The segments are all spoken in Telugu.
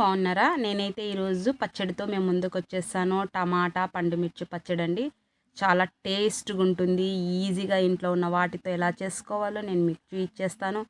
బాగున్నారా? నేనైతే ఈరోజు పచ్చడితో మేము ముందుకొచ్చేసాను. టమాటా, పండుమిర్చి పచ్చడండి. చాలా టేస్ట్‌గా ఉంటుంది. ఈజీగా ఇంట్లో ఉన్న వాటితో ఎలా చేసుకోవాలో నేను మీకు చూయిచ్చేస్తాను.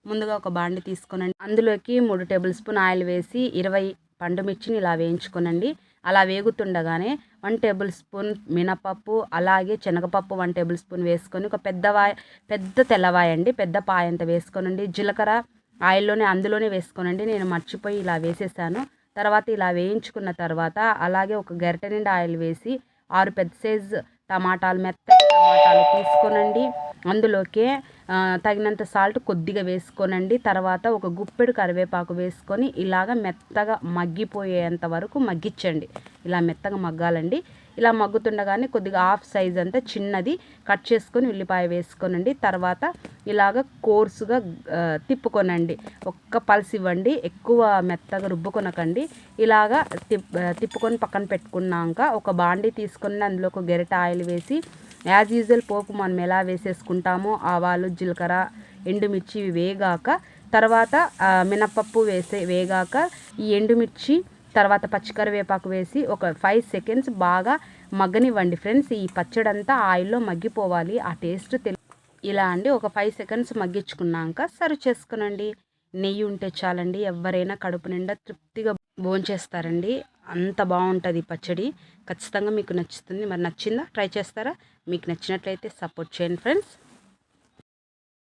ముందుగా ఒక బాండి తీసుకోనండి. అందులోకి 3 టేబుల్ స్పూన్ ఆయిల్ వేసి 20 పండుమిర్చిని ఇలా వేయించుకోనండి. అలా వేగుతుండగానే 1 టేబుల్ స్పూన్ మినపప్పు, అలాగే శనగపప్పు 1 టేబుల్ స్పూన్ వేసుకొని ఒక పెద్ద తెల్లవాయ అండి, పెద్ద పాయంత వేసుకోనండి. జీలకర్ర ఆయిల్లోనే అందులోనే వేసుకోనండి. నేను మర్చిపోయి ఇలా వేసేసాను. తర్వాత ఇలా వేయించుకున్న తర్వాత అలాగే ఒక గరిటె నిండా ఆయిల్ వేసి 6 పెద్ద సైజు టమాటాలు, మెత్తటి టమాటాలు తీసుకోనండి. అందులోకే తగినంత సాల్ట్ కొద్దిగా వేసుకోనండి. తర్వాత ఒక గుప్పెడు కరివేపాకు వేసుకొని ఇలాగ మెత్తగా మగ్గిపోయేంత వరకు మగ్గించండి. ఇలా మెత్తగా మగ్గాలండి. ఇలా మగ్గుతుండగానే కొద్దిగా హాఫ్ సైజ్ అంతా చిన్నది కట్ చేసుకొని ఉల్లిపాయ వేసుకోనండి. తర్వాత ఇలాగ కోర్సుగా తిప్పుకొనండి. ఒక్క పల్స్ ఇవ్వండి, ఎక్కువ మెత్తగా రుబ్బుకొనకండి. ఇలాగా తిప్పుకొని పక్కన పెట్టుకున్నాక ఒక బాండి తీసుకొని అందులో ఒక గరిటె ఆయిల్ వేసి యాజ్ యూజువల్ పోపు మనం ఎలా వేసేసుకుంటామో ఆవాలు, జీలకర్ర, ఎండుమిర్చి వేగాక తర్వాత మినపప్పు వేగాక ఈ ఎండుమిర్చి తర్వాత పచ్చికరివేపాకు వేసి ఒక 5 సెకండ్స్ బాగా మగ్గనివ్వండి ఫ్రెండ్స్. ఈ పచ్చడంతా ఆయిల్లో మగ్గిపోవాలి, ఆ టేస్ట్ ఇలా అండి. ఒక 5 సెకండ్స్ మగ్గించుకున్నాక సర్వ్ చేసుకునండి. నెయ్యి ఉంటే చాలండి, ఎవరైనా కడుపు నిండా తృప్తిగా భోంచేస్తారండి. అంత బాగుంటుంది పచ్చడి. ఖచ్చితంగా మీకు నచ్చుతుంది. మరి నచ్చిందా? ట్రై చేస్తారా? మీకు నచ్చినట్లయితే సపోర్ట్ చేయండి ఫ్రెండ్స్.